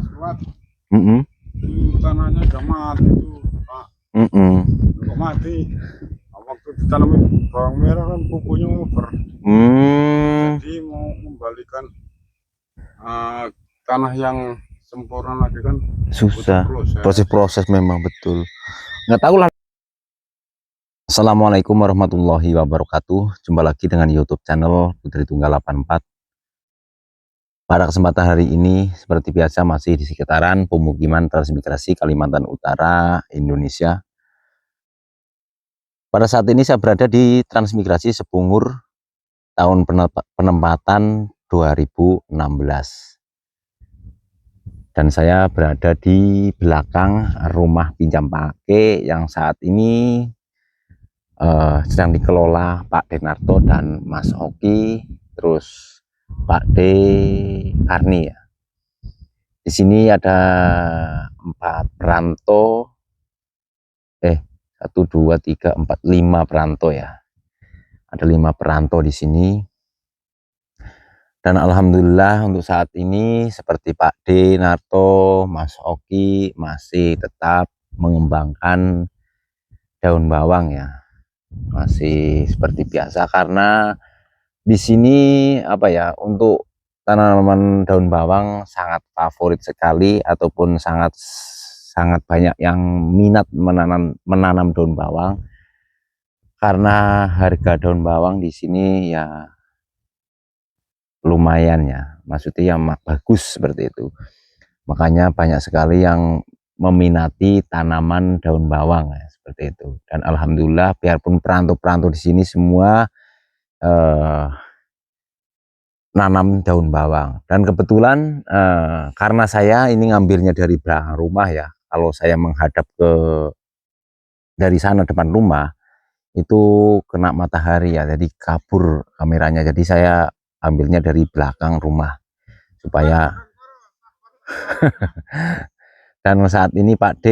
Mas Kuat. Mm-mm. Tanahnya udah mati tuh, Pak. Mm-mm. Kok mati? Waktu ditanamin bawang merah kan pupunya over. Jadi mau membalikan tanah yang sempurna lagi kan Susah. butuh Proses memang betul. Nggak tahu lah. Assalamualaikum warahmatullahi wabarakatuh. Jumpa lagi dengan YouTube channel Putri Tunggal 84. Pada kesempatan hari ini, seperti biasa masih di sekitaran pemukiman transmigrasi Kalimantan Utara, Indonesia. Pada saat ini saya berada di transmigrasi Sepungur tahun penempatan 2016. Dan saya berada di belakang rumah pinjam pakai yang saat ini sedang dikelola Pak Denarto dan Mas Oki, terus Pak D Karni ya. Di sini ada 4 perantau, 1, 2, 3, 4, 5 perantau ya. Ada 5 perantau di sini. Dan alhamdulillah untuk saat ini seperti Pak D Narto, Mas Oki masih tetap mengembangkan daun bawang ya. Masih seperti biasa karena di sini apa ya, untuk tanaman daun bawang sangat favorit sekali ataupun sangat banyak yang minat menanam daun bawang karena harga daun bawang di sini ya lumayan ya, maksudnya yang bagus seperti itu. Makanya banyak sekali yang meminati tanaman daun bawang ya, seperti itu. Dan alhamdulillah biarpun perantau-perantau di sini semua nanam daun bawang. Dan kebetulan karena saya ini ngambilnya dari belakang rumah ya, kalau saya menghadap ke dari sana depan rumah itu kena matahari ya, jadi kabur kameranya. Jadi saya ambilnya dari belakang rumah supaya dan saat ini Pak D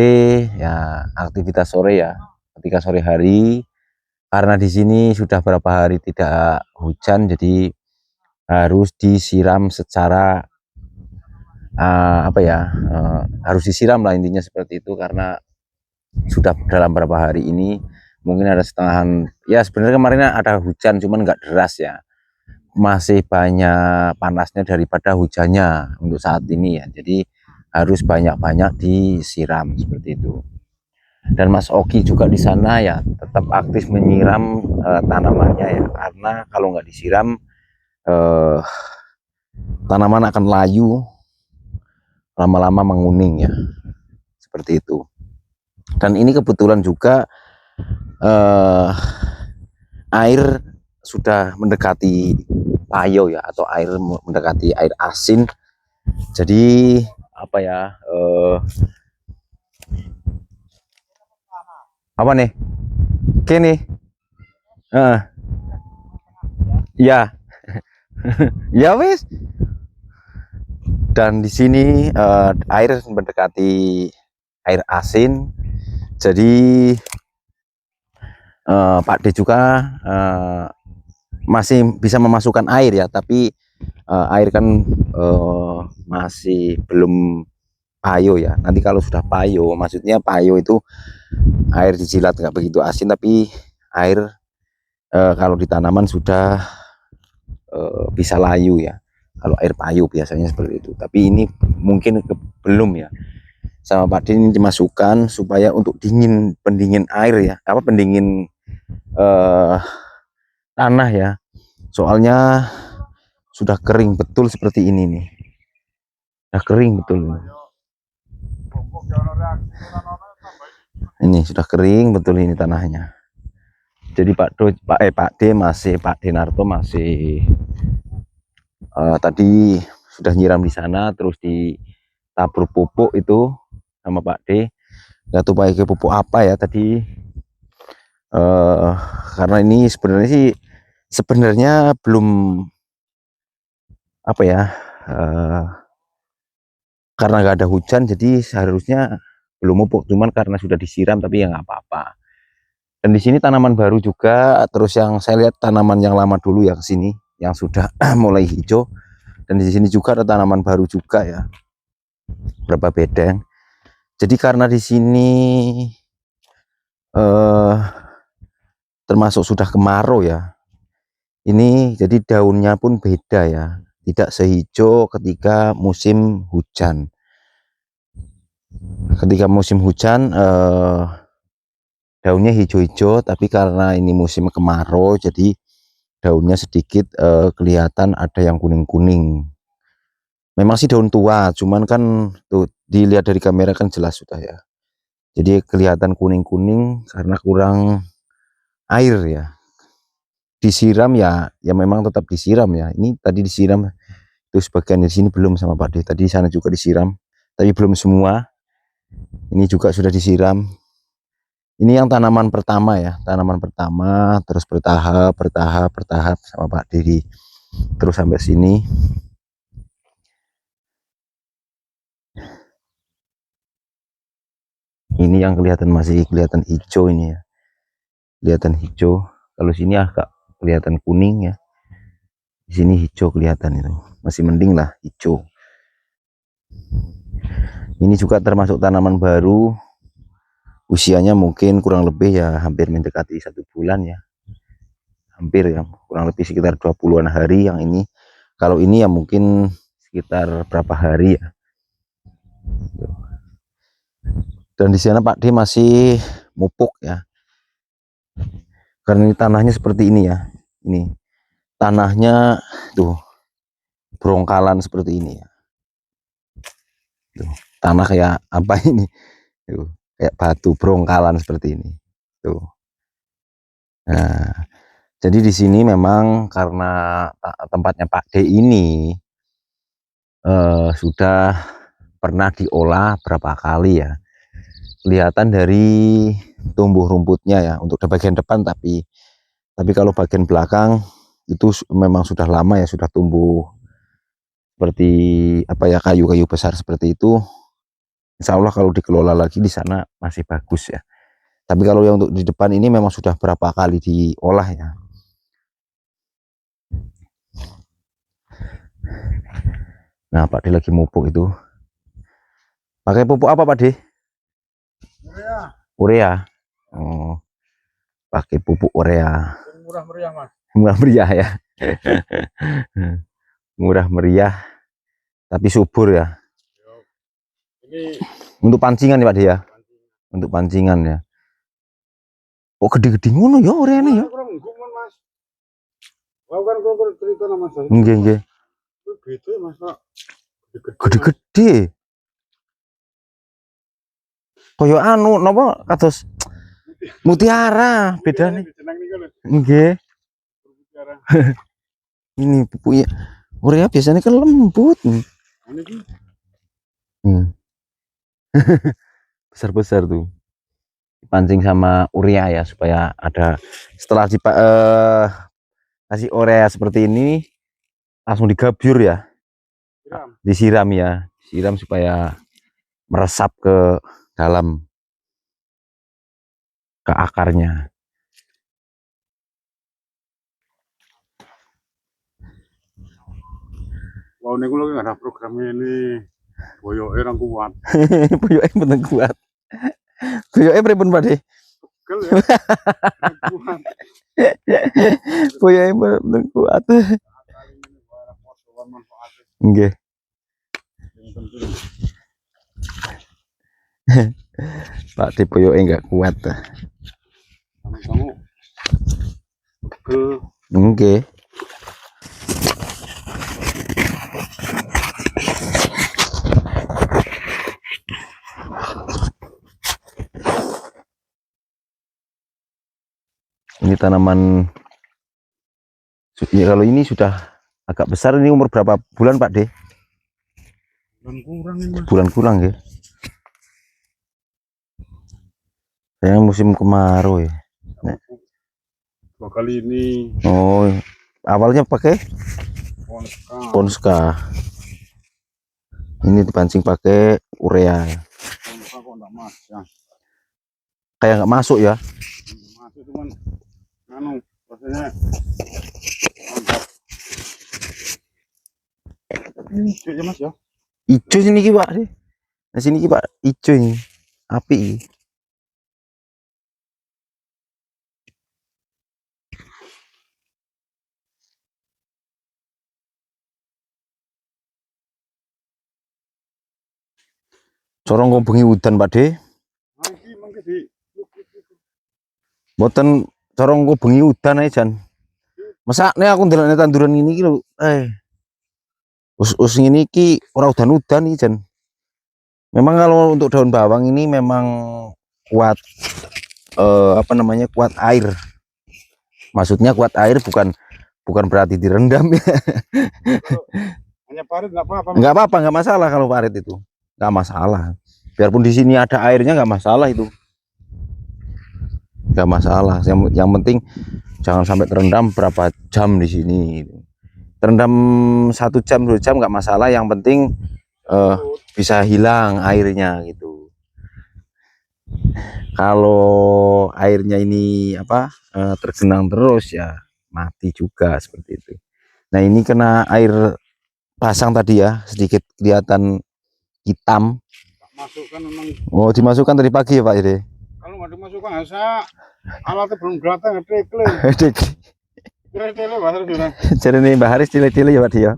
ya aktivitas sore ya, ketika sore hari, karena di sini sudah berapa hari tidak hujan, jadi harus disiram secara harus disiram lah intinya seperti itu, karena sudah dalam beberapa hari ini mungkin ada setengahan ya, sebenarnya kemarin ada hujan cuman nggak deras ya, masih banyak panasnya daripada hujannya untuk saat ini ya, jadi harus banyak-banyak disiram seperti itu. Dan Mas Oki juga di sana ya tetap aktif menyiram tanamannya ya, karena kalau nggak disiram tanaman akan layu, lama-lama menguning ya, seperti itu. Dan ini kebetulan juga air sudah mendekati payo ya, atau air mendekati air asin. Jadi apa ya, apa nih kini ya ya wis. Dan di sini air mendekati air asin, jadi Pak D juga masih bisa memasukkan air ya, tapi air kan masih belum payo ya. Nanti kalau sudah payo, maksudnya payo itu air dijilat nggak begitu asin, tapi air kalau di tanaman sudah bisa layu ya. Kalau air payo biasanya seperti itu, tapi ini mungkin belum ya. Sama Pak D ini dimasukkan supaya untuk pendingin air ya, apa pendingin tanah ya. Soalnya sudah kering betul seperti ini nih. Sudah kering betul. Ini sudah kering betul ini tanahnya. Jadi Pak D masih, Pak Denarto masih tadi sudah nyiram di sana, terus ditabur pupuk itu sama Pak D. Nggak tahu pakai pupuk apa ya tadi. Karena ini sebenarnya belum apa ya, karena nggak ada hujan, jadi seharusnya belum pupuk, cuman karena sudah disiram tapi ya nggak apa-apa. Dan di sini tanaman baru juga, terus yang saya lihat tanaman yang lama dulu yang sini yang sudah mulai hijau. Dan di sini juga ada tanaman baru juga ya. beberapa bedeng. Jadi karena di sini termasuk sudah kemarau ya. Ini jadi daunnya pun beda ya. Tidak sehijau ketika musim hujan. Ketika musim hujan daunnya hijau-hijau, tapi karena ini musim kemarau jadi daunnya sedikit kelihatan ada yang kuning-kuning. Memang sih daun tua, cuman kan tuh dilihat dari kamera kan jelas sudah ya. Jadi kelihatan kuning-kuning karena kurang air ya. Disiram ya, ya memang tetap disiram ya. Ini tadi disiram, itu sebagian di sini belum sama Pak D. Tadi di sana juga disiram, tapi belum semua. Ini juga sudah disiram. Ini yang tanaman pertama ya, tanaman pertama, terus bertahap sama Pak D. Terus sampai sini. Ini yang kelihatan masih kelihatan hijau ini ya, kelihatan hijau. Kalau sini agak kelihatan kuning ya, di sini hijau kelihatan, itu masih mending lah hijau. Ini juga termasuk tanaman baru, usianya mungkin kurang lebih ya hampir mendekati 1 bulan ya, hampir ya, kurang lebih sekitar 20-an hari yang ini. Kalau ini ya mungkin sekitar berapa hari ya. Dan di sana Pak D masih mupuk ya, karena ini tanahnya seperti ini ya. Ini tanahnya tuh brongkalan seperti ini ya. Tuh, tanah kayak apa ini? Tuh, kayak batu brongkalan seperti ini. Tuh. Nah, jadi di sini memang karena tempatnya Pak D ini sudah pernah diolah berapa kali ya. Kelihatan dari tumbuh rumputnya ya untuk bagian depan, tapi kalau bagian belakang itu memang sudah lama ya, sudah tumbuh seperti apa ya, kayu-kayu besar seperti itu. Insya Allah kalau dikelola lagi di sana masih bagus ya. Tapi kalau yang untuk di depan ini memang sudah berapa kali diolah ya. Nah, Pak D lagi mupuk itu. Pakai pupuk apa Pak D? Urea. Urea. Oh, pakai pupuk urea. Murah meriah Mas. Murah meriah ya. Murah meriah, tapi subur ya. Ini untuk pancingan ya Pak D ya. Untuk pancingan ya. Oh gede-gede ngono ya ureane ya. Mas. Wah kan kalau cerita nama saya. Nggih nggih. Beda Mas Pak. Gede-gede. Koyo anu napa kados mutiara bedane. Nggih. Ini pupuknya urea biasanya kan lembut. Besar-besar tuh. Pancing sama urea ya supaya ada, setelah kasih urea seperti ini langsung digabur ya. Disiram ya, disiram supaya meresap ke dalam, ke akarnya. Wah, ini gue lagi ada program ini. Boyoke orang kuat. Boyoke mboten kuat. Boyoke pripun Pak De? Pegel ya. Kuat. Boyoke mboten kuat. Nggih. Pak De boyoke enggak kuat. Kamu pegel. Nggih. Ini tanaman ya, kalau ini sudah agak besar. Ini umur berapa bulan Pak De? Bulan kurang ini Mas. Bulan kurang ya. Yang musim kemarau ya. Nah. 2 kali ini. Oh, awalnya pakai Ponska. Ini dipancing pakai urea. Ponska kok enggak mas ya. Kayak nggak masuk ya. Masuk cuman anu rasanya ini hijau ya Mas ya. Hijau sini Pak. Nah sini ki Pak ijo ini. Api iki. Corong kok bengi udan Pak De. Nah, iki mengke di Mboten corong kok bengi udan ae jan. Mesakne aku ndelokne tanduran ini iki lho. Us ngene iki ora udan-udan iki jan. Memang kalau untuk daun bawang ini memang kuat apa namanya? Kuat air. Maksudnya kuat air bukan berarti direndam ya. hanya parit nggak apa-apa. Enggak apa-apa, enggak masalah kalau parit itu. Enggak masalah. Biarpun di sini ada airnya enggak masalah itu. Enggak masalah. Yang penting jangan sampai terendam berapa jam di sini. Terendam 1 jam 2 jam enggak masalah. Yang penting bisa hilang airnya gitu. Kalau airnya ini apa tergenang terus ya mati juga seperti itu. Nah ini kena air pasang tadi ya, sedikit kelihatan hitam. Masukkan memang. Oh dimasukkan tadi pagi ya Pak Ide? Kalau nggak dimasukkan saya alatnya belum kelihatan ngetekle. Tele bahasa sudah. Jadi nih Mbak Haris tile-tile ya Pak Dio.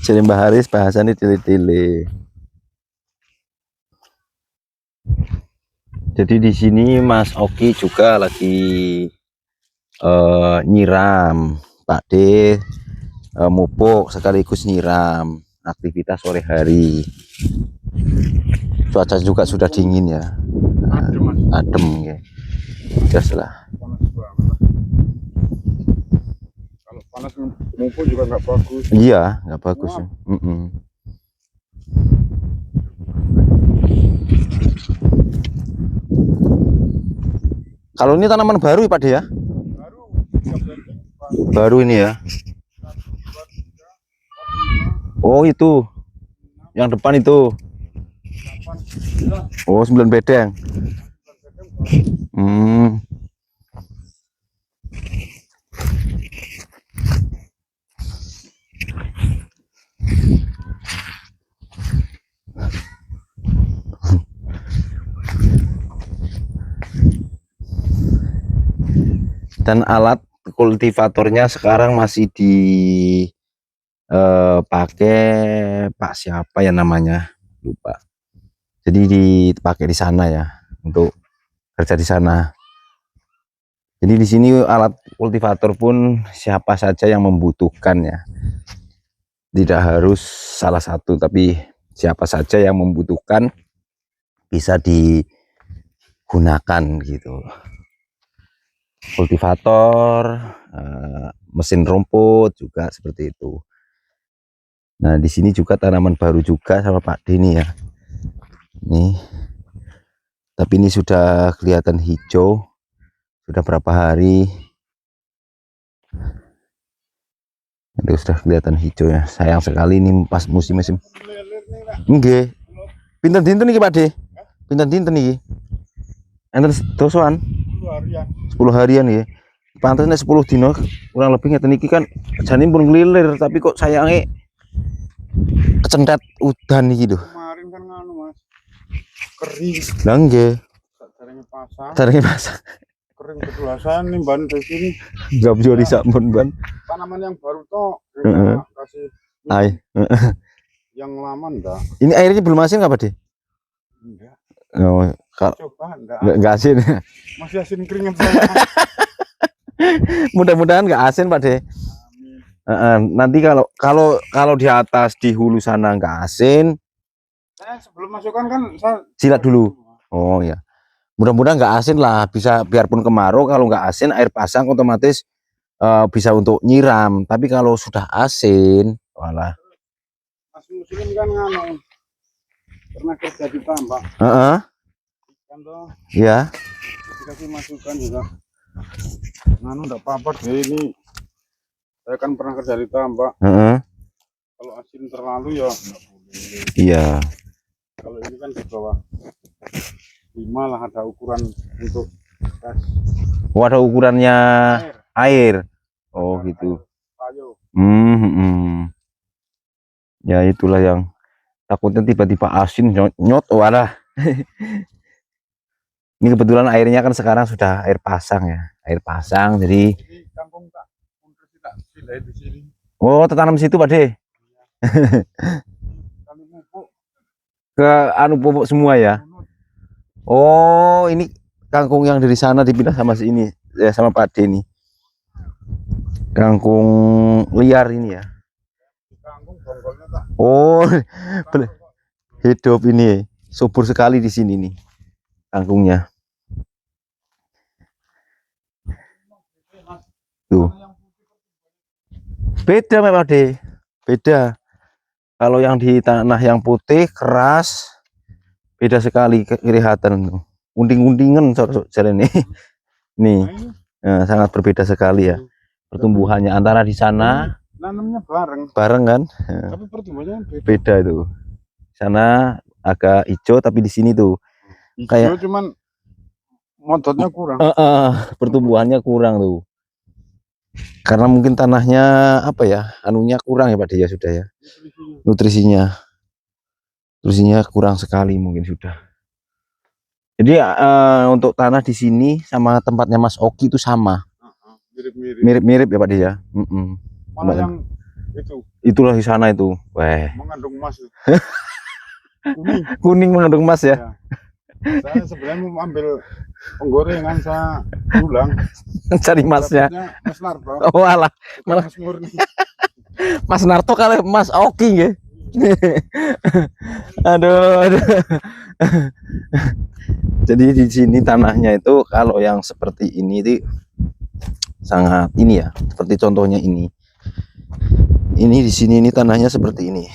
Jadi Mbak Haris bahasannya tile-tile. Jadi di sini Mas Oki juga lagi nyiram Pak D, mupuk sekaligus nyiram aktivitas sore hari. Cuaca juga sudah dingin ya, adem ya. Gas lah. Panas banget. Kalau panas mumpuk juga nggak bagus. Iya, nggak bagus. Ya. Kalau ini tanaman baru ya Pak De ya? Baru ini ya. Oh itu, yang depan itu. Oh 9 bedeng. Dan alat kultivatornya sekarang masih dipakai Pak siapa ya namanya, lupa. Jadi dipakai di sana ya untuk kerja di sana. Jadi di sini alat kultivator pun siapa saja yang membutuhkan ya, tidak harus salah satu, tapi siapa saja yang membutuhkan bisa digunakan gitu. Kultivator, mesin rumput juga seperti itu. Nah di sini juga tanaman baru juga sama Pak Deni ya. Nih, tapi ini sudah kelihatan hijau, sudah berapa hari. Itu sudah kelihatan hijau ya. Sayang sekali ini pas musim-musim. Nggih. Pinten dinten iki Pak De? Pinten dinten iki? Enten dosoan? 10 harian ya. Pantasnya 10 dino kurang lebih ngeten iki kan jane pun ngelilir tapi kok sayangnya kecentet udan iki lho. Kemarin kan nganu Mas. Kering. Lah nggih. Caranya pasang. Pasang. Kering kedulasan nih ban di sini. Enggak bisa disampun ban. Tanaman yang baru toh kasih Ai. yang lama enggak. Ini airnya belum asin nggak Pak De? Enggak. Oh, Coba enggak asin. Masih asin keringat saya. Mudah-mudahan nggak asin Pak De. Nanti kalau di atas di hulu sana nggak asin, Sebelum masukkan kan saya silat dulu. Oh ya, mudah-mudahan nggak asin lah, bisa biarpun kemarau kalau nggak asin air pasang otomatis bisa untuk nyiram. Tapi kalau sudah asin, walah. Mas Muslim kan nganu pernah kerja di tambak. Kan toh. Ya. Dikasih masukan juga. Nganu enggak apa-apa deh ini. Saya kan pernah kerja di tambak. Kalau asin terlalu ya enggak boleh. Iya. Kalau ini kan di bawah 5 lah ada ukuran untuk gas. Oh, ada ukurannya air. Oh, gitu. Payo. Ya itulah yang takutnya tiba-tiba asin nyot walah. Ini kebetulan airnya kan sekarang sudah air pasang ya, air pasang. Jadi Ini kangkung tak untuk tidak pilih di sini. oh tertanam situ Pak De. Kali pupuk Ke anu pupuk semua ya. menurut Oh ini kangkung yang dari sana dipindah sama si ini ya, sama Pak De ini. Kangkung liar ini ya. kangkung bonggolnya tak Oh kangkung kok. hidup ini subur sekali di sini nih kangkungnya. Tuh. Beda memang deh. Beda. Kalau yang di tanah yang putih keras beda sekali kelihatan tuh. Unding-undingan jalan ini. Nih, Nah, ini sangat berbeda sekali ya. Pertumbuhannya antara di sana nanamnya bareng, bareng kan, tapi pertumbuhannya beda. beda itu. Di sana agak hijau tapi di sini tuh Hijau kayak cuman modotnya kurang. pertumbuhannya kurang tuh. Karena mungkin tanahnya apa ya, anunya kurang ya Pak Dia sudah ya. Nutrisinya kurang sekali mungkin sudah. Jadi untuk tanah di sini sama tempatnya Mas Oki itu sama. Mirip-mirip. Mirip-mirip ya Pak Dia. Malah yang itu Itulah di sana itu. Weh. mengandung emas. Kuning. Kuning mengandung emas ya. Saya sebenarnya mau ambil penggorengan, saya pulang Cari emasnya. dapatnya Mas Narto. Oh alah, Bukan malah Mas Murni. Mas Narto kali Mas Oki ya. aduh. Jadi di sini tanahnya itu kalau yang seperti ini itu sangat ini ya, seperti contohnya ini. Ini di sini ini tanahnya seperti ini.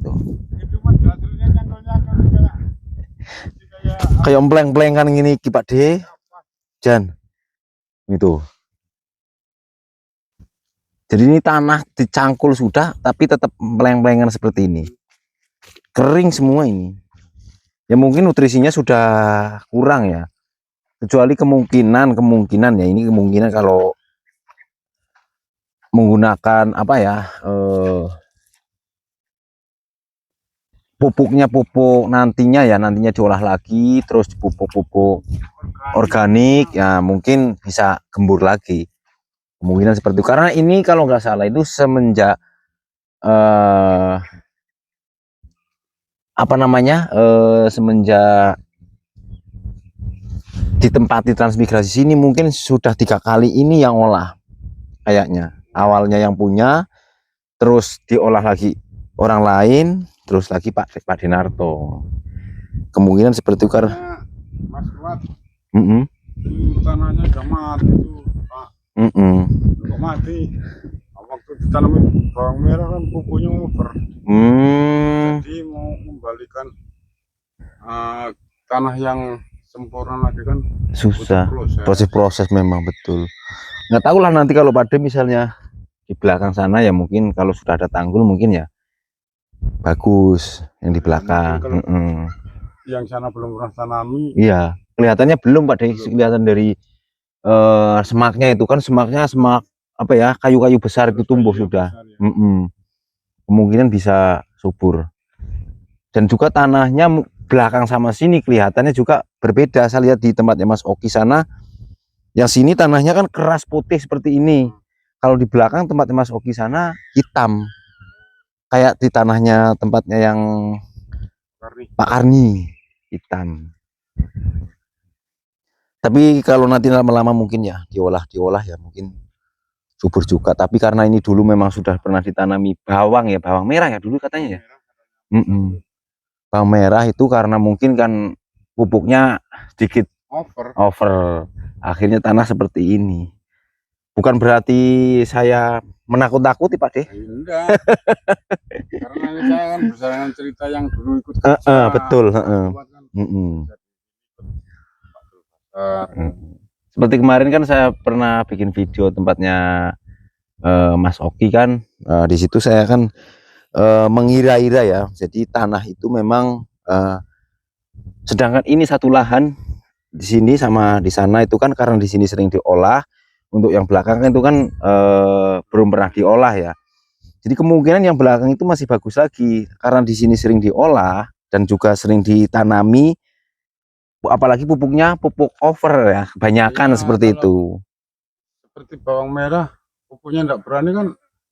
Tuh. Itu Mas hasilnya nyangkul-nyangkul kayak Kayak empleng-emplengan gini Pak D. Jan. Itu. Jadi ini tanah dicangkul sudah tapi tetap empleng-emplengan seperti ini. Kering semua ini. Ya mungkin nutrisinya sudah kurang ya. Kecuali kemungkinan ya, ini kemungkinan kalau menggunakan apa ya, pupuknya pupuk nantinya diolah lagi terus pupuk organik ya mungkin bisa gembur lagi, kemungkinan seperti itu. Karena ini kalau nggak salah itu semenjak apa namanya, semenjak ditempati transmigrasi sini mungkin sudah 3 kali ini yang olah kayaknya. Awalnya yang punya, terus diolah lagi orang lain, terus lagi Pak Dinarto. Kemungkinan seperti itu karena Mas Kuat. Mm-mm. Tanahnya udah mati tuh Pak. Kok mati? Waktu ditanamin bawang merah kan pupuknya over. Jadi mau membalikan tanah yang sempurna lagi kan susah, proses memang betul. Nggak tahu lah nanti kalau pada misalnya di belakang sana ya mungkin kalau sudah ada tanggul mungkin ya bagus yang di belakang. Yang sana belum pernah tanami. Iya, kelihatannya belum Pak De, kelihatan dari semaknya itu kan semak apa ya, kayu-kayu besar itu tumbuh sudah. Ya. Kemungkinan bisa subur. Dan juga tanahnya belakang sama sini kelihatannya juga berbeda. Saya lihat di tempatnya Mas Oki sana, yang sini tanahnya kan keras putih seperti ini. Kalau di belakang tempatnya Mas Oki sana hitam, kayak di tanahnya tempatnya yang Pak Karni, hitam. Tapi kalau nanti lama-lama mungkin ya diolah ya mungkin subur juga. Tapi karena ini dulu memang sudah pernah ditanami bawang ya, bawang merah ya dulu katanya ya. Bawang merah itu karena mungkin kan pupuknya sedikit over. Akhirnya tanah seperti ini. Bukan berarti saya menakut-nakuti Pak De. Enggak. Karena ini saya kan berdasarkan cerita yang dulu ikut betul. Seperti kemarin kan saya pernah bikin video tempatnya Mas Oki kan, di situ saya kan mengira-ira ya. Jadi tanah itu memang sedangkan ini satu lahan di sini sama di sana itu kan karena di sini sering diolah. Untuk yang belakang kan itu kan belum pernah diolah ya. Jadi kemungkinan yang belakang itu masih bagus lagi karena di sini sering diolah dan juga sering ditanami, apalagi pupuknya pupuk over ya, kebanyakan Iya, seperti kalau itu. seperti bawang merah, pupuknya enggak berani kan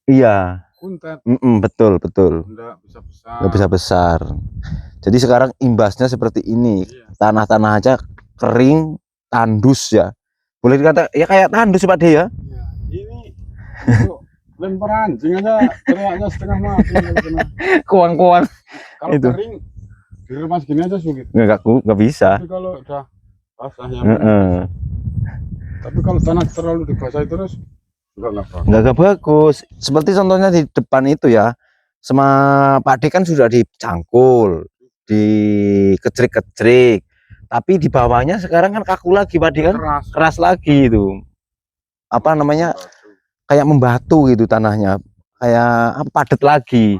Iya, kuntet, betul betul, enggak bisa nggak besar. bisa besar. Jadi sekarang imbasnya seperti ini, Iya. tanah-tanah aja kering, tandus ya. Boleh dikata ya kayak tandus Pak De ya. Iya, ini untuk lempar anjing aja teriaknya setengah mati kalau kena. Kuang-kuang Kalau itu kering diremas gini aja sulit. nggak bisa. Tapi kalau udah basah ya mungkin Heeh. bisa. Tapi kalau tanah terlalu dibasahi terus enggak apa. Nggak bagus. Seperti contohnya di depan itu ya, sama padi kan sudah dicangkul, dikecrik-kecrik, tapi di bawahnya sekarang kan kaku lagi, padi kan Keras. keras lagi itu. Apa namanya, Membatu. kayak membatu gitu tanahnya, kayak apa, padat lagi.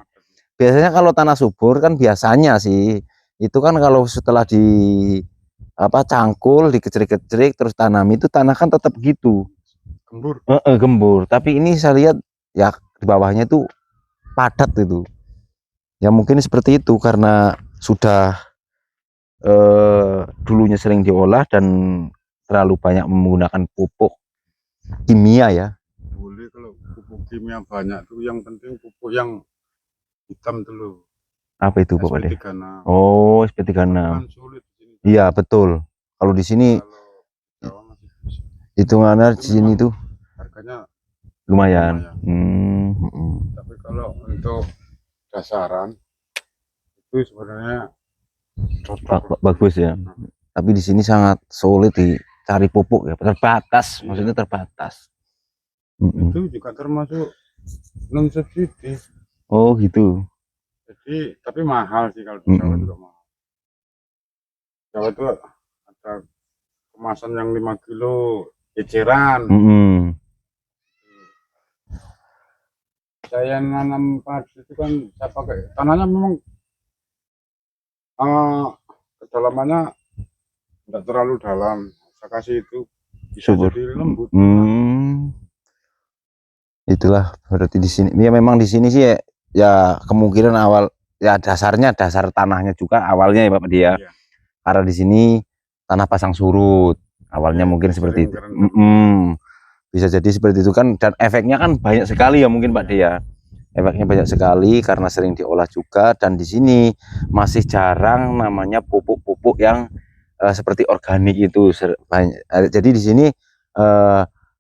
Biasanya kalau tanah subur kan biasanya sih itu kan kalau setelah di apa cangkul, dikecrik-kecrik terus tanam itu tanah kan tetap gitu. Gembur. Gembur, tapi ini saya lihat ya di bawahnya itu padat itu. Ya mungkin seperti itu karena sudah dulunya sering diolah dan terlalu banyak menggunakan pupuk kimia ya. Boleh kalau pupuk kimia banyak tuh, yang penting pupuk yang hitam dulu. Apa itu Bapak De? SP36. Oh, SP36. Kan sulit di sini. Iya, betul. Kalau di sini Kalau Jawa masih bisa. hitungannya di Tapi sini memang tuh harganya lumayan. lumayan. Tapi kalau untuk dasaran itu sebenarnya cocok. Bagus ya. Tapi di sini sangat sulit dicari pupuk ya, terbatas, Iya. maksudnya terbatas. Itu juga termasuk non subsidi. Oh gitu. Jadi tapi mahal sih kalau di Jawa juga mahal. Jawa itu ada kemasan yang 5 kilo eceran. Saya nanam padi itu kan saya pakai tanahnya memang kedalamannya tidak terlalu dalam. Saya kasih itu bisa Subur. jadi lembut. Itulah berarti di sini. Ya memang di sini sih ya kemungkinan awal ya dasarnya dasar tanahnya juga awalnya ya Bapak dia. Iya. Karena di sini tanah pasang surut. Awalnya Iya, mungkin seperti itu. keren. Bisa jadi seperti itu kan, dan efeknya kan banyak sekali ya mungkin Pak Dia. Efeknya banyak sekali karena sering diolah juga, dan di sini masih jarang namanya pupuk-pupuk yang seperti organik itu jadi di sini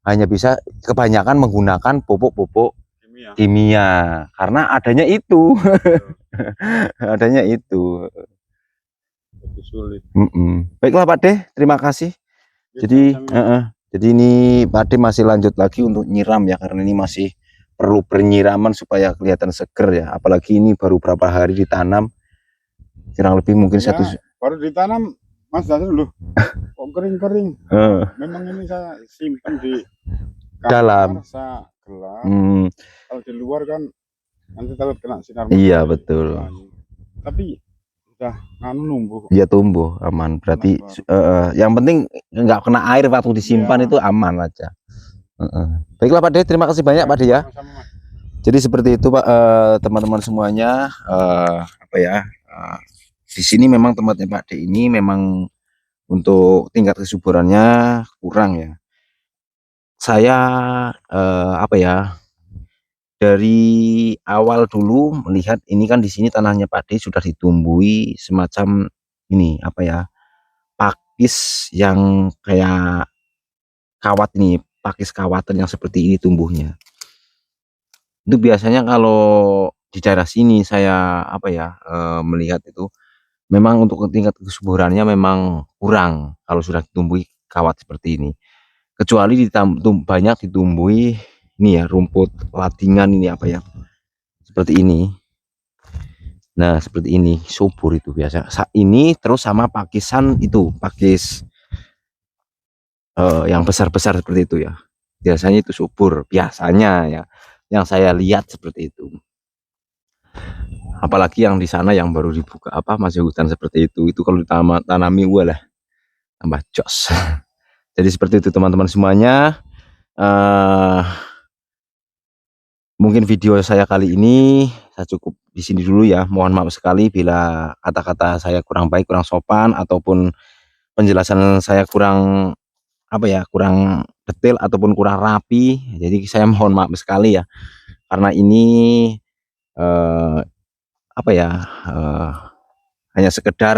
hanya bisa kebanyakan menggunakan pupuk-pupuk kimia karena adanya itu. Adanya itu. Lebih sulit. Baiklah Pak De, terima kasih. Jadi ini Pak De masih lanjut lagi untuk nyiram ya, karena ini masih perlu penyiraman supaya kelihatan seger ya, apalagi ini baru berapa hari ditanam, kurang lebih mungkin ya, satu baru ditanam Mas Dasar loh. Kok kering-kering. Memang ini saya simpan di dalam gelap. Kalau di luar kan nanti takut kena sinar matahari. Iya betul. Tapi udah numbuh. Iya tumbuh aman. Berarti yang penting nggak kena air waktu disimpan itu aman aja. Baiklah Pak De, terima kasih banyak Pak De ya. Jadi seperti itu Pak, teman-teman semuanya. Apa ya? Di sini memang tempatnya Pak De ini memang untuk tingkat kesuburannya kurang ya. Saya apa ya? Dari awal dulu melihat ini kan di sini tanahnya Pak De sudah ditumbuhi semacam ini apa ya, pakis yang kayak kawat ini, pakis kawatan yang seperti ini tumbuhnya. Itu biasanya kalau di daerah sini saya apa ya, melihat itu memang untuk tingkat kesuburannya memang kurang kalau sudah ditumbuhi kawat seperti ini. Kecuali banyak ditumbuhi ini ya, rumput ladingan ini apa ya, seperti ini. Nah seperti ini subur itu biasa ini, terus sama pakisan itu, pakis yang besar-besar seperti itu ya, biasanya itu subur biasanya ya, yang saya lihat seperti itu. Apalagi yang di sana yang baru dibuka apa masih hutan seperti itu kalau ditanami walah tambah jos. Jadi seperti itu teman-teman semuanya. Mungkin video saya kali ini saya cukup di sini dulu ya. Mohon maaf sekali bila kata-kata saya kurang baik, kurang sopan, ataupun penjelasan saya kurang apa ya, kurang detail ataupun kurang rapi. Jadi saya mohon maaf sekali ya. Karena ini apa ya, hanya sekedar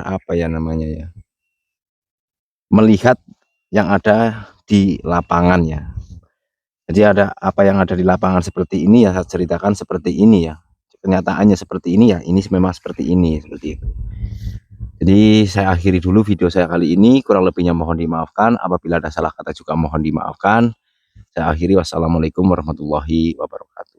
apa ya namanya ya, melihat yang ada di lapangan ya. Jadi ada apa yang ada di lapangan seperti ini ya, saya ceritakan seperti ini ya. Kenyataannya seperti ini ya, ini memang seperti ini, seperti itu. Jadi saya akhiri dulu video saya kali ini, kurang lebihnya mohon dimaafkan, apabila ada salah kata juga mohon dimaafkan. Saya akhiri, wassalamualaikum warahmatullahi wabarakatuh.